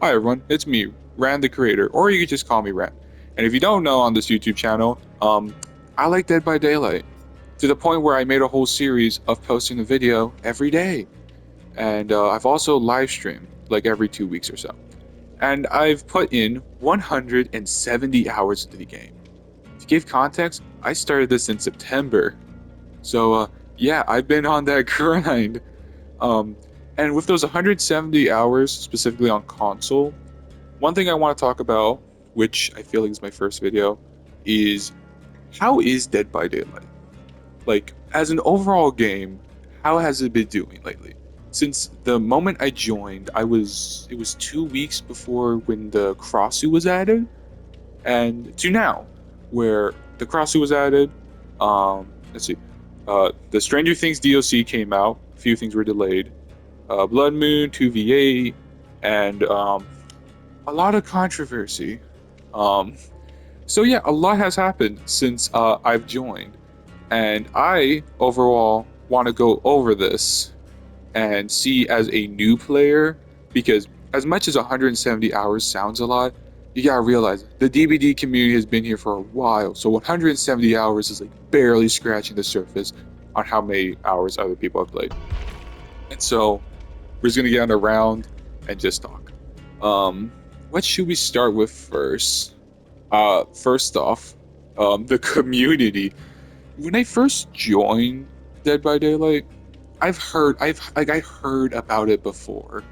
Hi everyone, it's me, Ran the creator, or you could just call me Ran. And if you don't know on this YouTube channel, I like Dead by Daylight to the point where I made a whole series of posting a video every day. And I've also live streamed like every 2 weeks or so. And I've put in 170 hours into the game. To give context, I started this in September. So yeah, I've been on that grind. Um, and with those 170 hours specifically on console, one thing I want to talk about, which I feel like is my first video, is how is Dead by Daylight? Like, as an overall game, how has it been doing lately? Since the moment I joined, it was 2 weeks before when the cross was added, and to now, where the cross was added, let's see, the Stranger Things DLC came out, a few things were delayed, Blood Moon 2v8, and a lot of controversy. Um, so yeah, a lot has happened since I've joined, and I overall want to go over this and see as a new player because as much as 170 hours sounds a lot, you gotta realize the DBD community has been here for a while. So 170 hours is like barely scratching the surface on how many hours other people have played. And so we're just gonna get on a round and just talk. Um, what should we start with first? First off, the community. When I first joined Dead by Daylight, I heard about it before.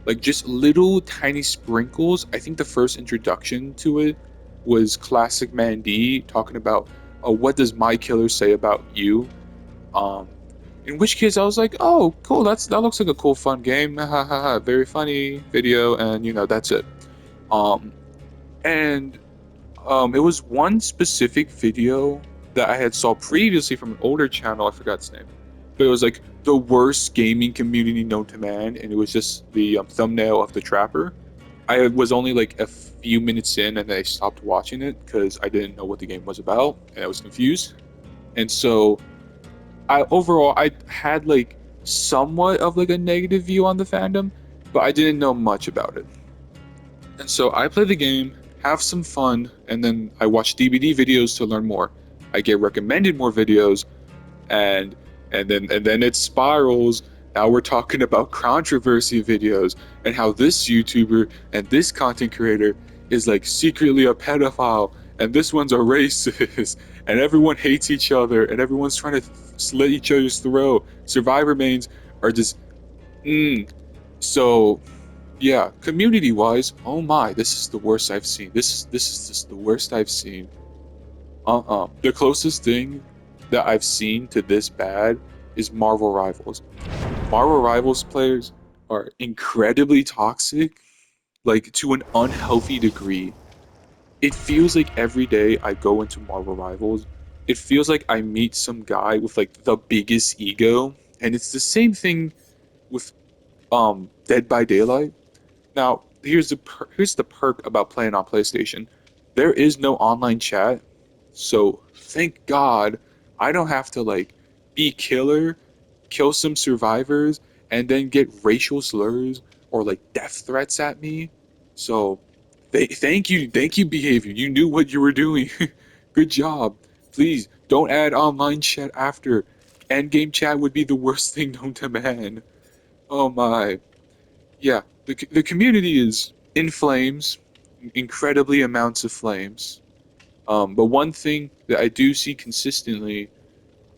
Like just little tiny sprinkles. I think the first introduction to it was Classic Mandy talking about, what does my killer say about you? Um, in which case I was like, oh, cool, that looks like a cool, fun game. Ha ha ha, very funny video, and that's it. Um, and it was one specific video that I had saw previously from an older channel. I forgot its name, but it was like the worst gaming community known to man, and it was just the thumbnail of the trapper. I was only like a few minutes in, and I stopped watching it because I didn't know what the game was about, and I was confused. And so, I had like somewhat of like a negative view on the fandom, but I didn't know much about it. And so I play the game, have some fun, and then I watch DBD videos to learn more. I get recommended more videos, and and then it spirals. Now we're talking about controversy videos and how this YouTuber and this content creator is like secretly a pedophile, and this one's a racist, and everyone hates each other, and everyone's trying to slit each other's throat. Survivor mains are just, mm. So yeah, community wise, oh my, this is the worst I've seen. This is just the worst I've seen. The closest thing that I've seen to this bad is Marvel Rivals. Marvel Rivals players are incredibly toxic, like to an unhealthy degree. It feels like every day I go into Marvel Rivals, it feels like I meet some guy with like the biggest ego, and it's the same thing with Dead by Daylight. Now, here's the perk about playing on PlayStation. There is no online chat, so thank God I don't have to like be killer, kill some survivors, and then get racial slurs or like death threats at me. So, thank you, behavior. You knew what you were doing. Good job. Please don't add online chat after. Endgame chat would be the worst thing known to man. Oh my. Yeah, the community is in flames, incredibly amounts of flames. But one thing that I do see consistently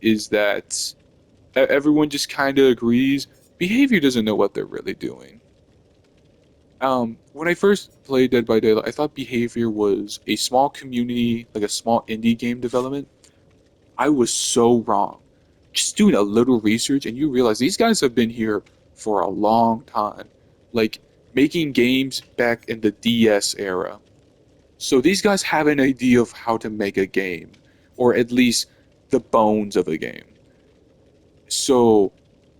is that everyone just kind of agrees behavior doesn't know what they're really doing. When I first played Dead by Daylight, I thought behavior was a small community, like a small indie game development. I was so wrong. Just doing a little research, and you realize these guys have been here for a long time, like making games back in the DS era. So these guys have an idea of how to make a game, or at least the bones of a game. So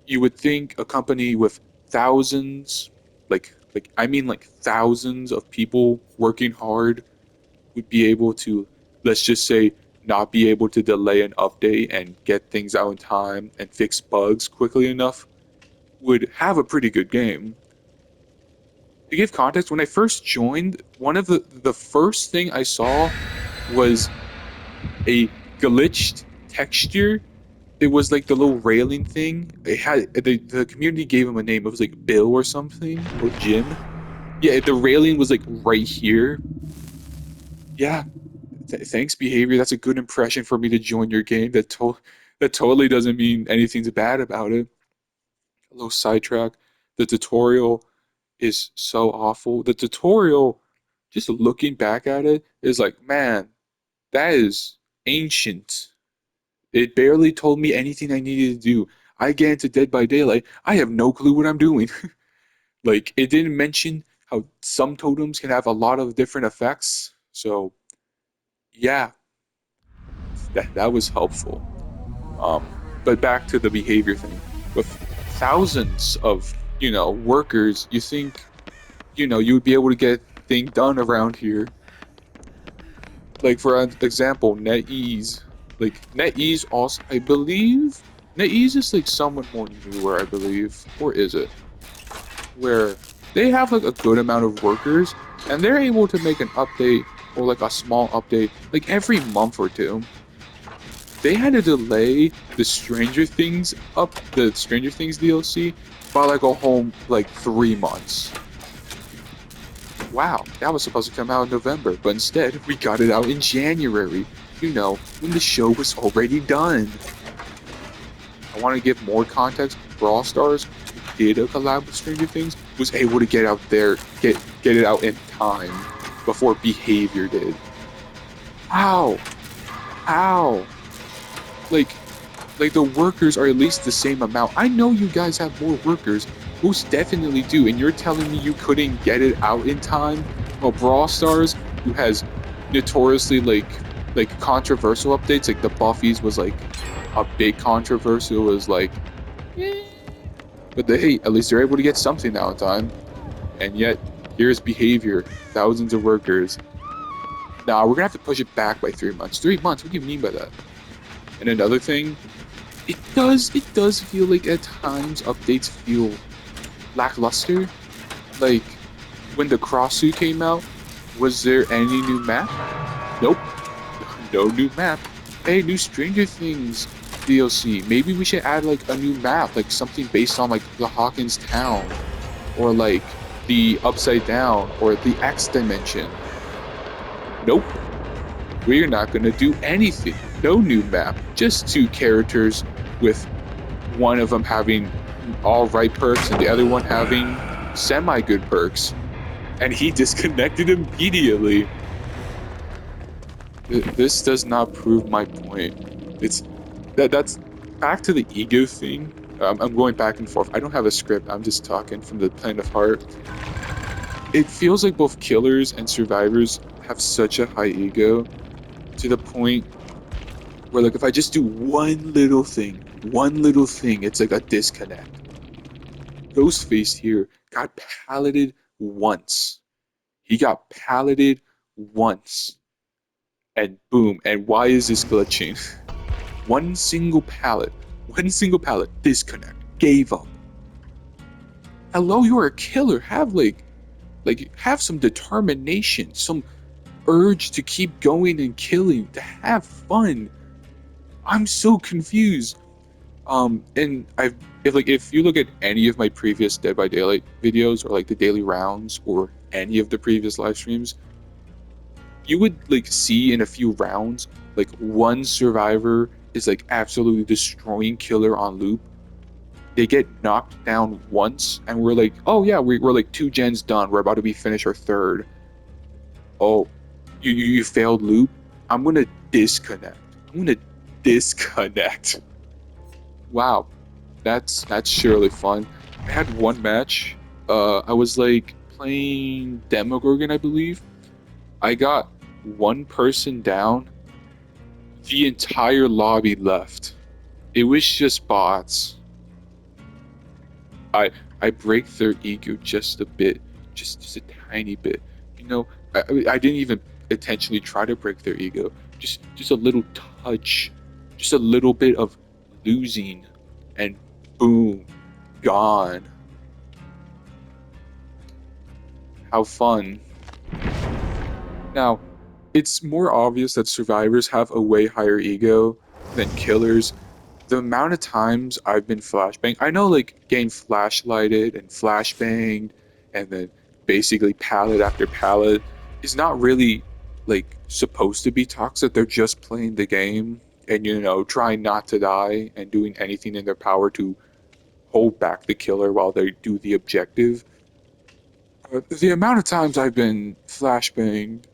you would think a company with thousands, like I mean like thousands of people working hard would be able to, let's just say, not be able to delay an update and get things out in time and fix bugs quickly enough, would have a pretty good game. to give context, when I first joined, one of the first thing I saw was a glitched texture. It was like the little railing thing. It had the community gave him a name. It was like Bill or something or Jim. Yeah, the railing was like right here. Yeah, thanks behavior. That's a good impression for me to join your game. That totally doesn't mean anything's bad about it. A little sidetrack. The tutorial is so awful. The tutorial, just looking back at it, is like, man, that is ancient. It barely told me anything I needed to do. I get into Dead by Daylight. I have no clue what I'm doing. Like, it didn't mention how some totems can have a lot of different effects. So, yeah, that was helpful. But back to the behavior thing. With thousands of, workers, you think, you would be able to get things done around here. Like, for an example, NetEase. Like, NetEase also, I believe, NetEase is like somewhat more newer, I believe. Or is it? Where they have like a good amount of workers, and they're able to make an update or like a small update like every month or two. They had to delay the Stranger Things DLC by like a whole like 3 months. Wow, that was supposed to come out in November, but instead we got it out in January. When the show was already done. I want to give more context. Brawl Stars, who did a collab with Stranger Things, was able to get out there, get it out in time before Behavior did. How? How? Like, the workers are at least the same amount. I know you guys have more workers, most definitely do, and you're telling me you couldn't get it out in time? Well, Brawl Stars, who has notoriously like controversial updates, like the Buffy's was like a big controversy. It was like, eh. But hey, at least they're able to get something out in time. And yet, here's Behavior, thousands of workers. Nah, we're gonna have to push it back by 3 months. 3 months? What do you mean by that? And another thing, it does feel like at times updates feel lackluster. Like when the cross suit came out, was there any new map? Nope. No new map. Hey, new Stranger Things DLC. Maybe we should add like a new map, like something based on like the Hawkins town, or like the Upside Down, or the X Dimension. Nope. We're not gonna do anything. No new map. Just two characters with one of them having all right perks and the other one having semi-good perks. And he disconnected immediately. This does not prove my point. That's back to the ego thing. I'm going back and forth. I don't have a script. I'm just talking from the plain of heart. It feels like both killers and survivors have such a high ego to the point where, like, if I just do one little thing, it's like a disconnect. Ghostface here got palleted once. He got palleted once. And boom. And why is this glitching? One single pallet, disconnect, gave up. Hello, you're a killer. Have some determination, some urge to keep going and killing, to have fun. I'm so confused. And if you look at any of my previous Dead by Daylight videos, or like the daily rounds, or any of the previous live streams, you would like see in a few rounds, like one survivor is like absolutely destroying killer on loop. They get knocked down once, and we're like, oh yeah, we're like 2 gens done. We're about to be finished our third. Oh, you failed loop. I'm gonna disconnect. Wow, that's surely fun. I had one match. I was like playing Demogorgon, I believe. I got one person down. The entire lobby left. It was just bots. I break their ego just a bit, just a tiny bit. I didn't even intentionally try to break their ego. Just a little touch, just a little bit of losing, and boom, gone. How fun. Now, it's more obvious that survivors have a way higher ego than killers. The amount of times I've been flashbanged, I know like getting flashlighted and flashbanged and then basically pallet after pallet is not really like supposed to be toxic. They're just playing the game and trying not to die and doing anything in their power to hold back the killer while they do the objective. The amount of times I've been flashbanged,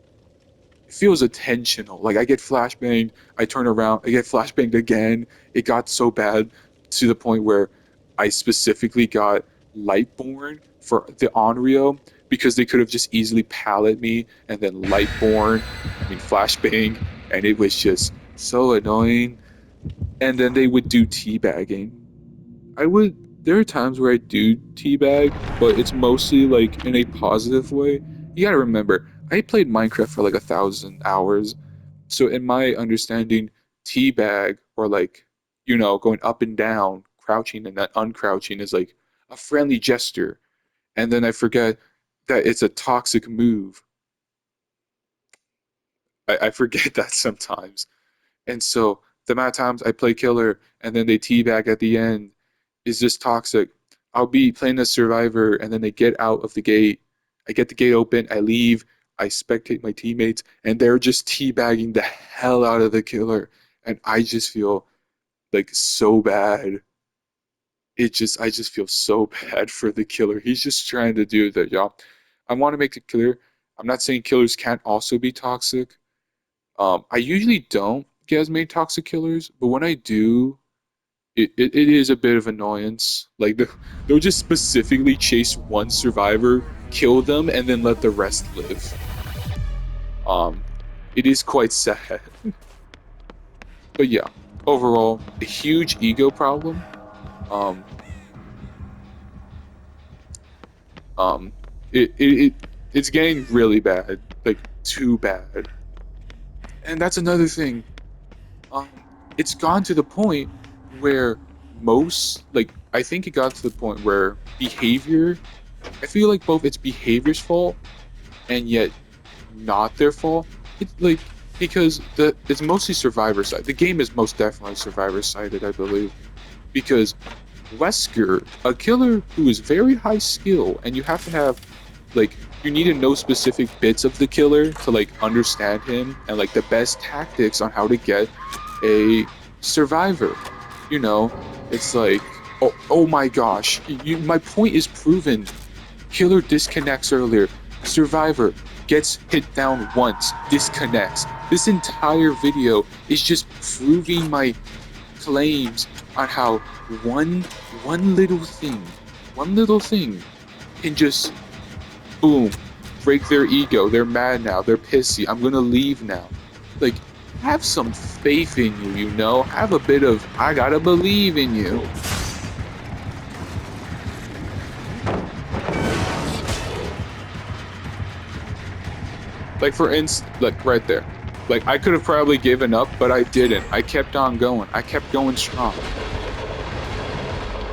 it feels intentional. Like I get flashbanged, I turn around, I get flashbanged again. It got so bad to the point where I specifically got Lightborn for the Onryo because they could have just easily pallet me and then flashbang, and it was just so annoying. And then they would do teabagging. There are times where I do teabag, but it's mostly like in a positive way. You gotta remember, I played Minecraft for like 1,000 hours. So in my understanding, teabag or like, going up and down, crouching and not uncrouching is like a friendly gesture. And then I forget that it's a toxic move. I forget that sometimes. And so the amount of times I play killer and then they teabag at the end is just toxic. I'll be playing as survivor and then they get out of the gate. I get the gate open, I leave, I spectate my teammates, and they're just teabagging the hell out of the killer. And I just feel like so bad. I just feel so bad for the killer. He's just trying to do that, y'all. I want to make it clear. I'm not saying killers can't also be toxic. I usually don't get as many toxic killers, but when I do, it is a bit of annoyance. Like they'll just specifically chase one survivor, kill them, and then let the rest live. Um, it is quite sad. But yeah, overall, a huge ego problem. Um, um, it's getting really bad, like too bad. And that's another thing. Um, it's gone to the point where I think it got to the point where behavior, I feel like both it's behavior's fault and yet not their fault. It's like, because it's mostly survivor side. The game is most definitely survivor sided, I believe. Because Wesker, a killer who is very high skill, and you have to have, like, you need to know specific bits of the killer to, like, understand him and, like, the best tactics on how to get a survivor. It's like, oh my gosh, my point is proven. Killer disconnects earlier. Survivor gets hit down once, disconnects. This entire video is just proving my claims on how one little thing can just boom, break their ego. They're mad now. They're pissy. I'm gonna leave now. Like, have some faith in you, Have a bit of, I gotta believe in you. Like, for instance, like, right there. Like, I could have probably given up, but I didn't. I kept on going. I kept going strong.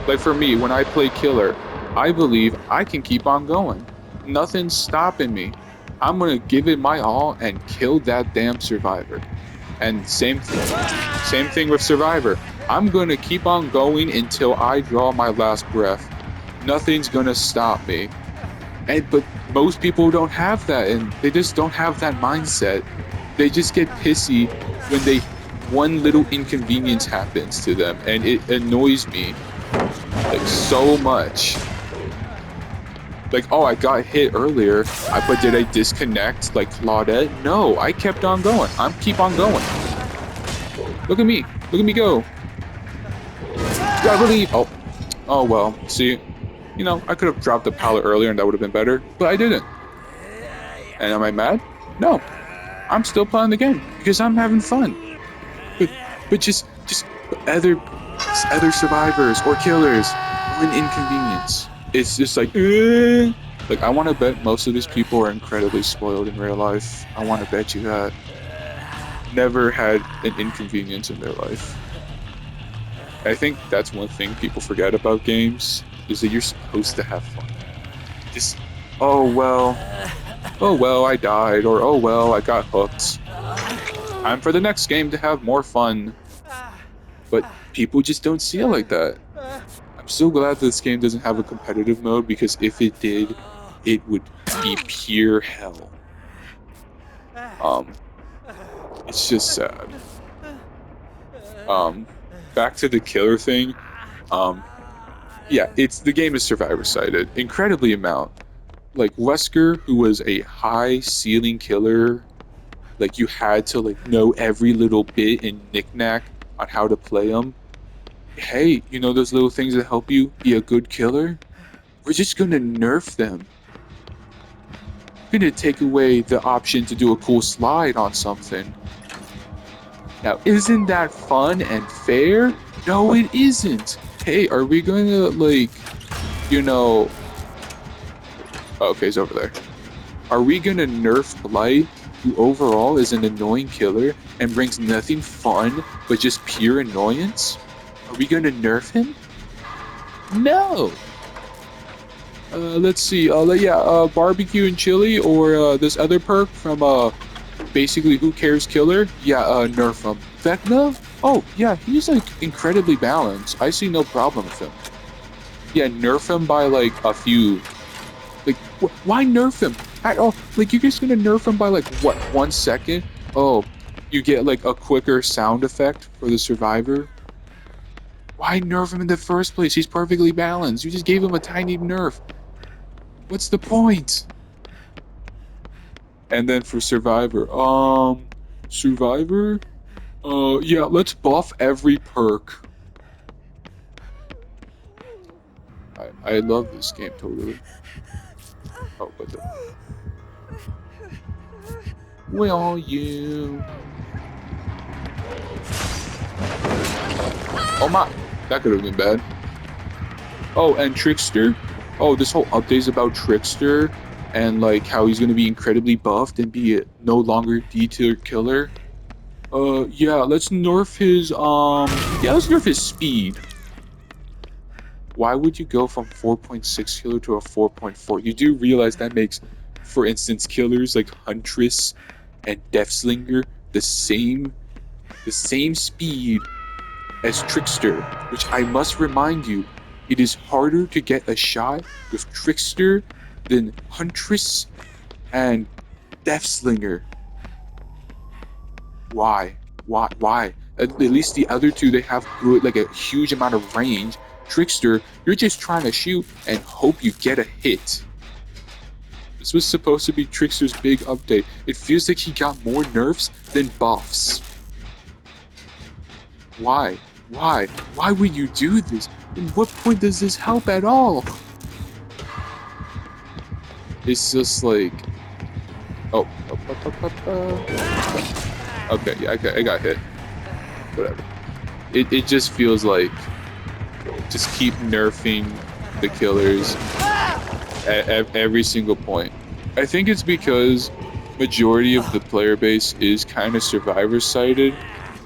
Like, for me, when I play killer, I believe I can keep on going. Nothing's stopping me. I'm gonna give it my all and kill that damn survivor. And same thing with survivor. I'm gonna keep on going until I draw my last breath. Nothing's gonna stop me. But most people don't have that, and they just don't have that mindset. They just get pissy when one little inconvenience happens to them, and it annoys me like so much. Like, oh, I got hit earlier, but did I disconnect like Claudette? No, I kept on going. Keep on going. Look at me go. Gotta believe. Oh well. See, I could have dropped the pallet earlier and that would have been better, but I didn't. And am I mad? No. I'm still playing the game because I'm having fun. But just other survivors or killers or an inconvenience. It's just like, Like, I want to bet most of these people are incredibly spoiled in real life. I want to bet you that. Never had an inconvenience in their life. I think that's one thing people forget about games, is that you're supposed to have fun. oh well, oh well, I died, or oh well, I got hooked. Time for the next game to have more fun. But people just don't see it like that. I'm so glad this game doesn't have a competitive mode because if it did, it would be pure hell. Um, it's just sad. Um, back to the killer thing. Um, yeah, it's the game is survivor sided, incredibly amount. Like Wesker, who was a high ceiling killer, like you had to like know every little bit and knickknack on how to play him. Hey, you know those little things that help you be a good killer? We're just gonna nerf them. We're gonna take away the option to do a cool slide on something. Now, isn't that fun and fair? No, it isn't. Hey, are we gonna like, you know? Oh, okay, he's over there. Are we gonna nerf Blight, who overall is an annoying killer and brings nothing fun but just pure annoyance? Are we gonna nerf him? No. Let's see. Yeah, barbecue and chili, or this other perk from basically Who Cares Killer. Yeah, nerf him. Vecna? Oh, yeah, he's like incredibly balanced. I see no problem with him. Yeah, nerf him by like a few. Like, why nerf him at all? Like, you're just gonna nerf him by like what, 1 second? Oh, you get like a quicker sound effect for the survivor. Why nerf him in the first place? He's perfectly balanced. You just gave him a tiny nerf. What's the point? And then for Survivor, Survivor? Yeah, let's buff every perk. I love this game totally. Oh, but where are you? Oh my, that could have been bad. Oh, and Trickster. Oh, this whole update is about Trickster and like how he's gonna be incredibly buffed and be no longer D-tier killer. Yeah, let's nerf his yeah, let's nerf his speed. Why would you go from 4.6 killer to a 4.4? You do realize that makes, for instance, killers like Huntress and Deathslinger the same speed as Trickster, which I must remind you, it is harder to get a shot with Trickster than Huntress and Deathslinger. Why? Why? At least the other two, they have good, like a huge amount of range. Trickster, you're just trying to shoot and hope you get a hit. This was supposed to be Trickster's big update. It feels like he got more nerfs than buffs. Why? Why? Why would you do this? In what point does this help at all? It's just like... Oh. Okay, yeah, I got hit. Whatever. It just feels like... Just keep nerfing the killers at every single point. I think it's because majority of the player base is kind of survivor-sided.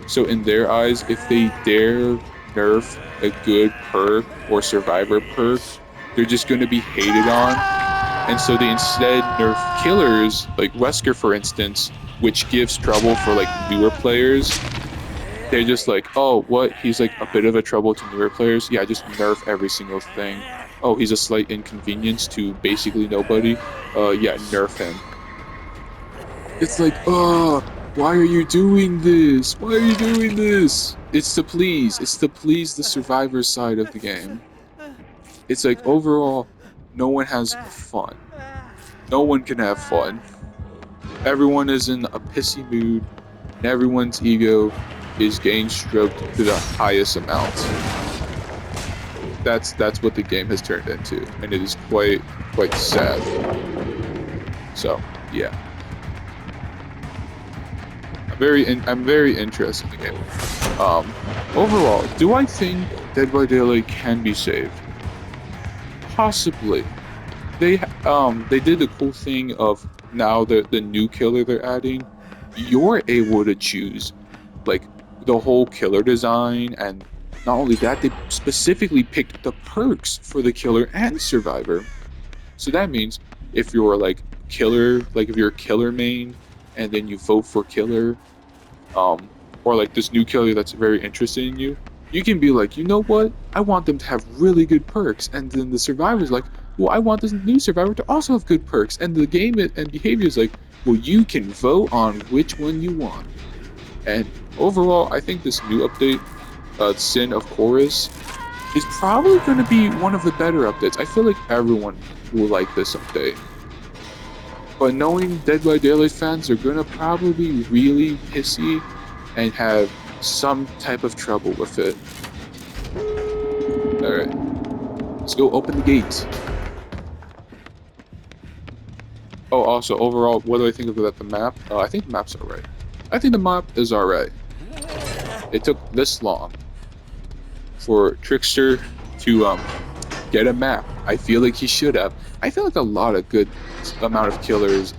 So in their eyes, if they dare nerf a good perk or survivor perk, they're just going to be hated on. And so they instead nerf killers, like Wesker for instance, which gives trouble for like newer players. They're just like, oh, what? He's like a bit of a trouble to newer players. Yeah, just nerf every single thing. Oh, he's a slight inconvenience to basically nobody. Yeah, nerf him. It's like, why are you doing this? Why are you doing this? It's to please the survivor side of the game. It's like, overall, no one has fun. No one can have fun. Everyone is in a pissy mood, and everyone's ego is getting stroked to the highest amount. That's what the game has turned into, and it is quite sad. So, yeah. I'm very interested in the game. Overall, do I think Dead by Daylight can be saved? Possibly. They did the cool thing of now the new killer they're adding. You're able to choose like the whole killer design, and not only that, they specifically picked the perks for the killer and survivor. So that means if you're like killer, like if you're a killer main, and then you vote for killer, um, or like this new killer that's very interested in you, you can be like, you know what? I want them to have really good perks, and then the survivor's like, well, I want this new survivor to also have good perks, and the game and behavior is like, well, you can vote on which one you want. And overall, I think this new update, Sin of Chorus, is probably going to be one of the better updates. I feel like everyone will like this update. But knowing Dead by Daylight fans are going to probably be really pissy and have some type of trouble with it. Alright, let's go open the gate. Oh, also, overall, what do I think of the map? I think the map's alright. I think the map is alright. It took this long for Trickster to get a map. I feel like he should have. I feel like a lot of good amount of killers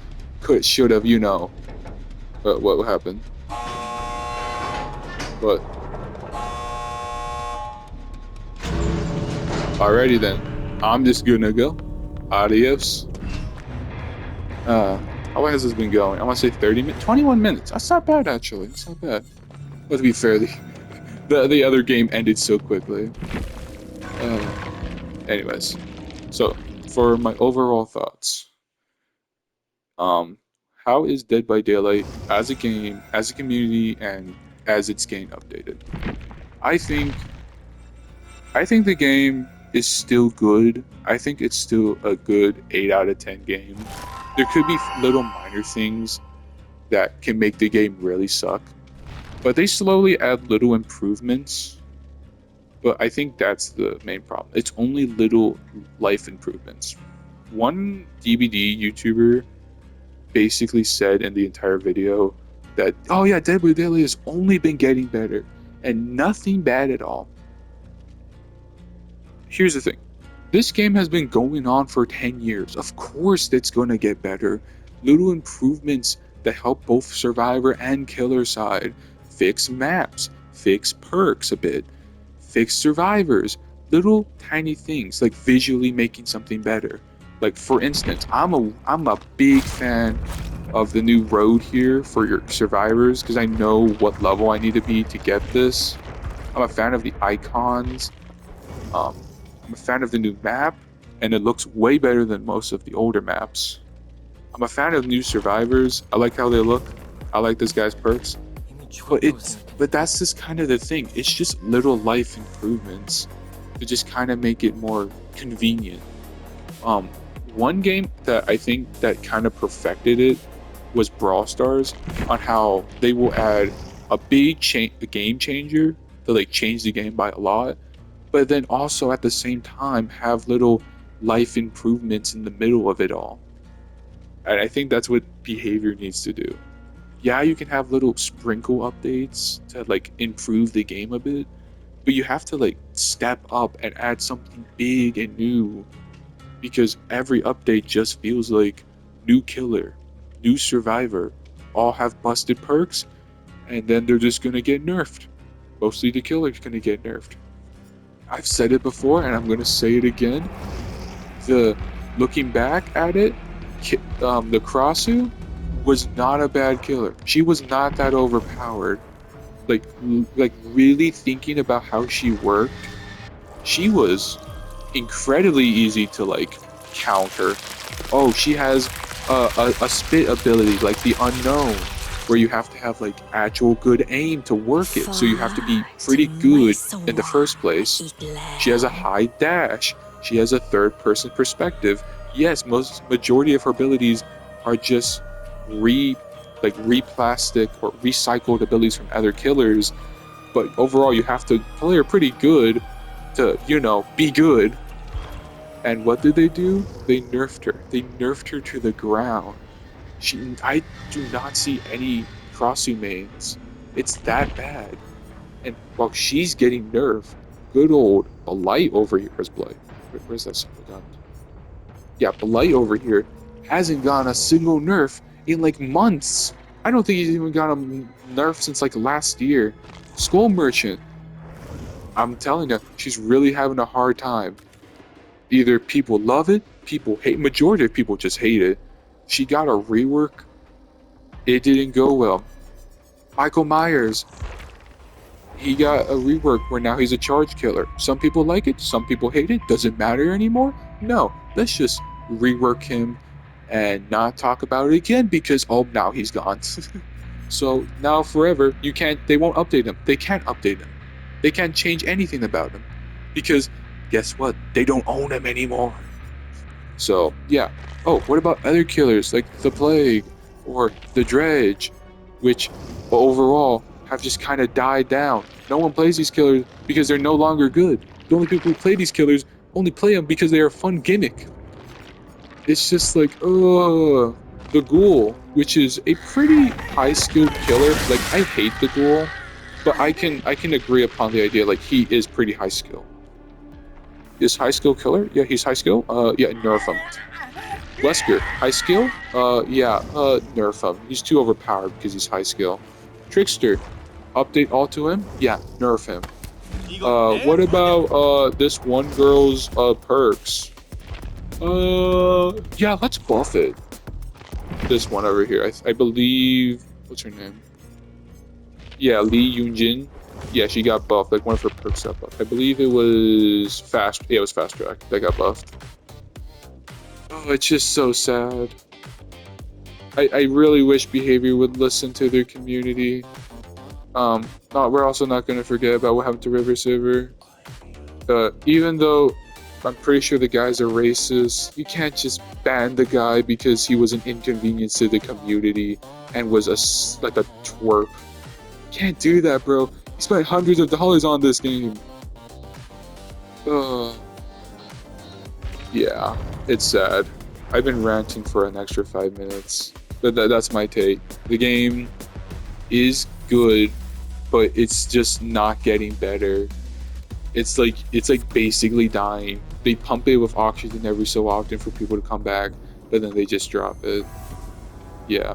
should have, you know. What happened? What? Alrighty then. I'm just gonna go. Adios. How long has this been going? I want to say 30 minutes, 21 minutes. That's not bad actually. It's not bad. But to be fair, the other game ended so quickly. Anyways, so for my overall thoughts, how is Dead by Daylight as a game, as a community, and as it's getting updated? I think the game is still good. I think it's still a good 8 out of 10 game. There could be little minor things that can make the game really suck, but they slowly add little improvements. But I think that's the main problem. It's only little life improvements. One DBD YouTuber basically said in the entire video that, oh yeah, Dead by Daylight has only been getting better and nothing bad at all. Here's the thing. This game has been going on for 10 years. Of course it's going to get better. Little improvements that help both survivor and killer side. Fix maps, fix perks a bit, fix survivors. Little tiny things like visually making something better. Like for instance, I'm a big fan of the new road here for your survivors because I know what level I need to be to get this. I'm a fan of the icons. I'm a fan of the new map, and it looks way better than most of the older maps. I'm a fan of new survivors. I like how they look. I like this guy's perks. But that's just kind of the thing. It's just little life improvements to just kind of make it more convenient. One game that I think that kind of perfected it was Brawl Stars, on how they will add a big game changer to like change the game by a lot, but then also at the same time have little life improvements in the middle of it all. And I think that's what behavior needs to do. Yeah, you can have little sprinkle updates to like improve the game a bit, but you have to like step up and add something big and new, because every update just feels like new killer, new survivor, all have busted perks, and then they're just gonna get nerfed. Mostly the killer's gonna get nerfed. I've said it before and I'm gonna say it again. Looking back at it, the Crossu was not a bad killer. She was not that overpowered. Like really thinking about how she worked, she was incredibly easy to like counter. Oh, she has a spit ability like the unknown, where you have to have like actual good aim to work it, so you have to be pretty good in the first place. She has a high dash. She has a third person perspective. Yes, majority of her abilities are just replastic or recycled abilities from other killers, but overall you have to play her pretty good to, you know, be good. And what did they do? They nerfed her. They nerfed her to the ground. I do not see any Crossu mains. It's that bad. And while she's getting nerfed, good old Blight over here is Blight. Where's that single gun? Yeah, Blight over here hasn't gotten a single nerf in like months. I don't think he's even got a nerf since like last year. Skull Merchant, I'm telling you, she's really having a hard time. Either people love it People hate. Majority of people just hate it. She got a rework. It didn't go well. Michael Myers, he got a rework where now he's a charge killer. Some people like it, some people hate it. Does it matter anymore? No. Let's just rework him and not talk about it again because now he's gone. So now forever, they won't update him. They can't update him. They can't change anything about him. Because guess what? They don't own him anymore. So yeah. Oh, what about other killers like the Plague or the Dredge, which overall have just kind of died down. No one plays these killers because they're no longer good. The only people who play these killers only play them because they're a fun gimmick. It's just like, the Ghoul, which is a pretty high-skilled killer. Like, I hate the Ghoul, but I can agree upon the idea, like, he is pretty high skill. Is high skill killer? Yeah, he's high skill. Yeah, nerf him. Wesker, high skill? Nerf him. He's too overpowered because he's high skill. Trickster, update all to him? Yeah, nerf him. What about this one girl's perks? Yeah, let's buff it. This one over here. I believe, what's her name? Yeah, Lee Yoonjin. Yeah, she got buffed. Like one of her perks got buffed. I believe it was fast. Yeah, it was fast track that got buffed. Oh, it's just so sad. I really wish Behavior would listen to their community. We're also not going to forget about what happened to River Silver. Even though I'm pretty sure the guy's a racist, you can't just ban the guy because he was an inconvenience to the community and was like a twerp. Can't do that, bro. He spent hundreds of dollars on this game. Yeah, it's sad. I've been ranting for an extra 5 minutes. That's my take. The game is good, but it's just not getting better. It's like basically dying. They pump it with oxygen every so often for people to come back, but then they just drop it. Yeah.